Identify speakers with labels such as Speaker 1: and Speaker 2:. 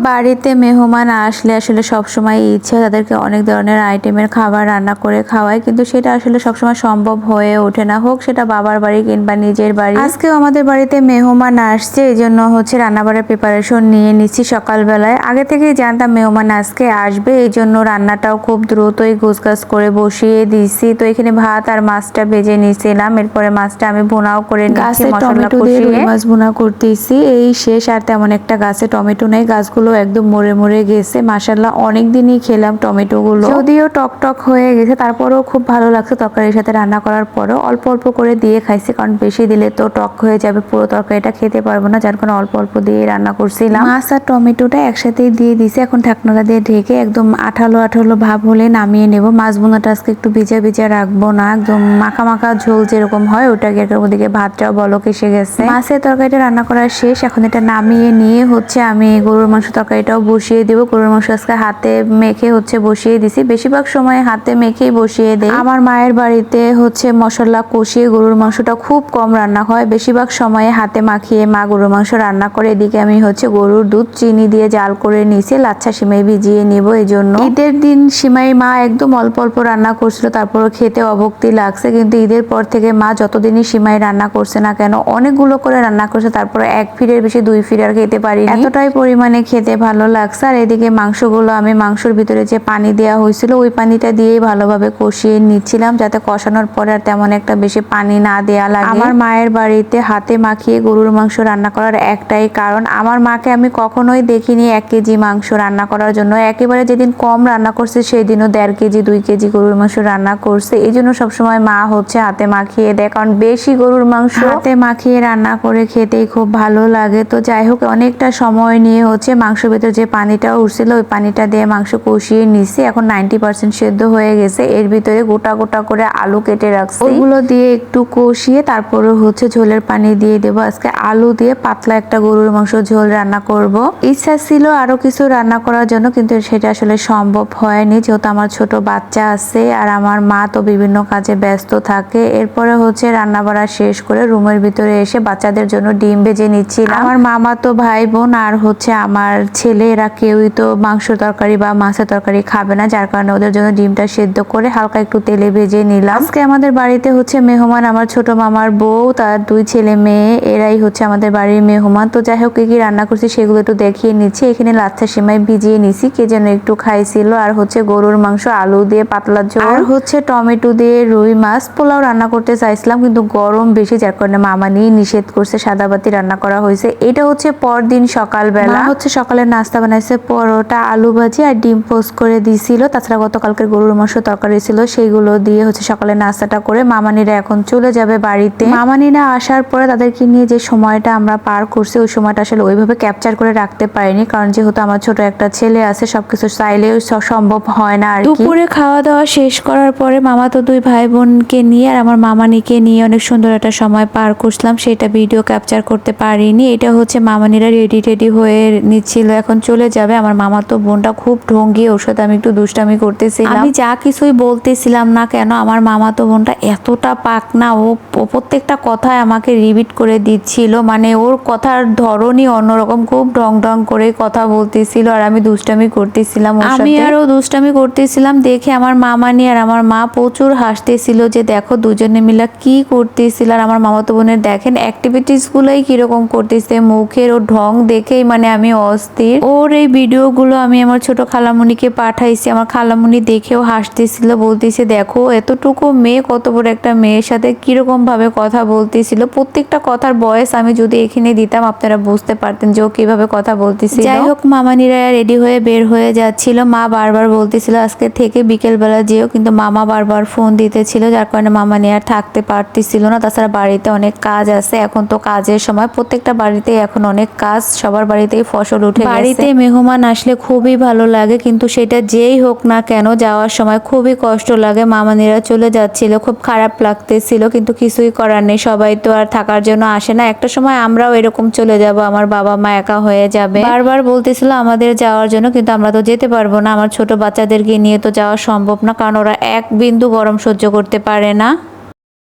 Speaker 1: বাড়িতে মেহমান আসলে আসলে সবসময় ইচ্ছে তাদেরকে অনেক ধরনের আইটেমের খাবার রান্না করে খাওয়ায়, কিন্তু সেটা আসলে সবসময় সম্ভব হয়ে ওঠে না, হোক সেটা বাবার বাড়ি কিংবা নিজের বাড়ি। আজকেও আমাদের বাড়িতে মেহমান আসছে, এই জন্য হচ্ছে রান্নাবাড়ার প্রিপারেশন নিয়ে নিচ্ছি সকালবেলায়। আগে থেকেই জানতাম মেহমান আজকে আসবে, এই জন্য রান্নাটাও খুব দ্রুতই গোছগাছ করে বসিয়ে দিছি। তো এখানে ভাত আর মাছটা ভেজে নিয়েছিলাম, এরপরে মাছটা আমি ভুনাও করে নিচ্ছি, মশলা কষিয়ে মাছ ভুনা করতেছি। এই শেষ, আর তেমন একটা গাছে টমেটো নেই, গাছগুলো একদম মরে মরে গেছে। মাশাআল্লাহ অনেক দিনই খেলাম টমেটো গুলো, যদিও টক টক হয়ে গেছে, তারপরেও খুব ভালো লাগছে। তরকারির সাথে রান্না করার পরেও অল্প অল্প করে দিয়ে খাইছি, কারণ বেশি দিলে তো টক হয়ে যাবে, পুরো তরকারিটা খেতে পারবো না, যার কারণে অল্প অল্প দিয়ে রান্না করছিলাম। মাছ আর টমেটোটা একসাথেই দিয়ে দিছি, এখন ঢাকনাটা দিয়ে ঢেকে একদম আঠালো আঠালো ভাব হলে নামিয়ে নেব। মাছ বোনাটা আজকে একটু ভিজা ভিজা রাখবো না, একদম মাখা মাখা ঝোল যেরকম হয় ওটাকে। ওদিকে ভাতটাও বলক এসে গেছে, মাছের তরকারিটা রান্না করা শেষ। এখন এটা নামিয়ে নিয়ে হচ্ছে আমি গরুর মাংস তরকারিটাও বসিয়ে দেবো। গরুর মাংস আজকে হাতে মেখে হচ্ছে বসিয়ে দিছি, বেশিরভাগ সময় হাতে মেখেই বসিয়ে দেয়। আমার মায়ের বাড়িতে হচ্ছে মশলা কষিয়ে গরুর মাংসটা খুব কম রান্না হয়, বেশিরভাগ সময়ে হাতে মাখিয়ে মা গরুর মাংস রান্না করে। এদিকে আমি হচ্ছে গরুর দুধ চিনি দিয়ে জাল করে নিয়েছি, লাচ্ছা সিমাই ভিজিয়ে নিব। এই জন্য ঈদের দিন সিমাই মা একদম অল্প অল্প রান্না করছিল, তারপরও খেতে অভক্তি লাগছে। কিন্তু ঈদের পর থেকে মা যতদিনই সিমাই রান্না করছে না কেন অনেকগুলো করে রান্না করছে, তারপরে এক ফিরের বেশি দুই ফির আর খেতে পারি, এতটাই পরিমাণে খেতে ভালো লাগছে। আর এদিকে মাংসগুলো আমি মাংসের ভিতরে যে পানি দেওয়া হয়েছিল ওই পানিটা দিয়েই ভালোভাবে কষিয়ে নিচ্ছিলাম, যাতে কষানোর পরে আর তেমন একটা বেশি পানি না দেয়া লাগে। আমার মায়ের বাড়িতে হাতে মাখিয়ে গরুর মাংস রান্না করার একটাই কারণ, আমার মাকে আমি কখনোই দেখিনি 1 কেজি মাংস রান্না করার জন্য। একেবারে যেদিন কম রান্না করছে সেই দিনও 1.5 কেজি 2 কেজি গরুর মাংস রান্না করছে। এই জন্য সবসময় মা হচ্ছে হাতে মাখিয়ে দেয়, কারণ বেশি গরুর মাংস হাতে মাখিয়ে রান্না করে খেতেই খুব ভালো লাগে। তো যাই হোক, অনেকটা সময় নিয়ে হচ্ছে মাংসের ভেতর যে পানিটা উঠছিল ওই পানিটা দিয়ে মাংস কষিয়ে নিছি। এখন 90% সেদ্ধ হয়ে গেছে। এর ভিতরে গোটা গোটা করে আলু কেটে রাখছি, ওগুলো দিয়ে একটু কষিয়ে তারপরে হচ্ছে ঝোলের পানি দিয়ে দেবো। আজকে আলু দিয়ে পাতলা একটা গরুর মাংস ঝোল রান্না করব। ইচ্ছা ছিল আরো কিছু রান্না করার জন্য, কিন্তু সেটা আসলে সম্ভব হয়নি, যেহেতু আমার ছোট বাচ্চা আছে আর আমার মা তো বিভিন্ন কাজে ব্যস্ত থাকে। এরপরে হচ্ছে রান্না বাড়া শেষ করে রুমের ভিতরে এসে বাচ্চাদের জন্য ডিম ভেজে নিচ্ছিলাম। আমার মামা তো ভাই বোন আর হচ্ছে আমার ছেলে, এরা কেউই তো মাংস তরকারি বা মাছের তরকারি খাবে না, যার কারণে ওদের জন্য ডিমটা সেদ্ধ করে হালকা একটু তেলে ভেজে নিলাম। আজকে আমাদের বাড়িতে হচ্ছে মেহমান আমার ছোট মামার বউ, তার 2 ছেলে মেয়ে, এরাই হচ্ছে আমাদের বাড়ির মেহমান। তো যাই হোক, কি রান্না করছি সেগুলো একটু দেখিয়ে নিচ্ছি। এখানে লাচ্ছা সিমাই ভিজিয়ে নিছি, কে যেন একটু খাইছিল। আর হচ্ছে গরুর মাংস আলু দিয়ে পাতলা ঝোল, আর হচ্ছে টমেটো দিয়ে রুই মাছ। পোলাও রান্না করতে চাইছিলাম, কিন্তু গরম বেশি, যার কারণে মামা নিয়ে নিষেধ করছে, সাদাবাতি রান্না করা হয়েছে। এটা হচ্ছে পরদিন সকালবেলা হচ্ছে সকালের নাস্তা বানাইছে, পরোটা আলু ভাজি আর ডিম পোস্ট করে দিছিল। তাছাড়া গতকালকের গরুর মাংস তরকারি ছিল, সেইগুলো দিয়ে হচ্ছে সকালে নাস্তাটা করে মামানিরা এখন চলে যাবে বাড়িতে। মামানিরা আসার পরে তাদেরকে নিয়ে যে সময়টা আমরা পার করছি ওই সময়টা আসলে ওইভাবে ক্যাপচার করে রাখতে পারিনি, কারণ যেহেতু আমার ছোট একটা ছেলে আছে, সবকিছু চাইলেও সম্ভব হয় না আর কি। দুপুরে খাওয়া দাওয়া শেষ করার পরে মামা তো 2 ভাই বোনকে নিয়ে আর আমার মামানিকে নিয়ে অনেক সুন্দর একটা সময় পার করছিলাম, সেটা ভিডিও ক্যাপচার করতে পারিনি। এটা হচ্ছে মামানিরা রেডি হয়ে নিচ্ছিল, এখন চলে যাবে। আমার মামা তো বোনটা খুব ঢঙ্গি, ওর সাথে আমি একটু দুষ্টামি করতেছিলাম। আমি যা কিছুই বলতেছিলাম না কেন, আমার মামা তো বোনটা এতটা পাকনা, ও প্রত্যেকটা কথায় আমাকে রিপিট করে দিচ্ছিল, মানে ওর কথার ধরনই অন্যরকম, খুব ঢং ঢং করে কথা বলতেছিল আর আমি দুষ্টামি করতেছিলাম ওর সাথে। আমি আরো দুষ্টামি করতেছিলাম দেখে আমার মামানি আর আমার মা প্রচুর হাসতেছিল, যে দেখো দুজনে মিলে কি করতেছিল। আর আমার মামাতো বোনের দেখেন অ্যাক্টিভিটিস গুলোই কিরকম করতেছে, মুখের ও ঢং দেখেই মানে আমি অস্থির। ওর এই ভিডিওগুলো আমি আমার ছোট খালামুনিকে পাঠাইছি, আমার খালামুনি দেখেও হাসতেছিল, বলতেছে দেখো এতটুকু মেয়ে কত বড় একটা মেয়ের সাথে কিরকম ভাবে কথা বলতেছিল। প্রত্যেকটা কথার বয়স আমি যদি এখানে দিতাম আপনারা বুঝতে পারতেন যে ও কিভাবে কথা বলতেছিল। যাই হোক, মামানিরা রেডি হয়ে বের হয়ে যাচ্ছিল। মা বারবার বলতেছিল আজকে থেকে বিকেল বেলা যেও, কিন্তু মামা বারবার ফোন দিতেছিল, যার কারণে মামানি আর থাকতে পারতেছিল না। তাছাড়া বাড়িতে অনেক কাজ আছে, এখন তো কাজের সময়, প্রত্যেকটা বাড়িতে এখন অনেক কাজ, সবার বাড়িতেই ফসল উঠে গেছে। বাড়িতে মেহমান আসলে খুবই ভালো লাগে, কিন্তু সেটা যেই হোক না কেন যাওয়ার সময় খুবই কষ্ট লাগে। মামানিরা চলে যাচ্ছিল, খুব খারাপ লাগতেছিল, কিন্তু কিছুই করার নেই, সবাই তো আর থাকার জন্য আসে না। একটা সময় আমরাও এরকম চলে যাব, আমার বাবা মা একা হয়ে যাবে। বারবার বলতেছিল আমাদের যাওয়ার জন্য, কিন্তু আমরা তো যেতে পারবো না, আমার ছোট বাচ্চাদেরকে নিয়ে তো যাওয়া সম্ভব না, কারণ ওরা এক বিন্দু গরম সহ্য করতে পারে না।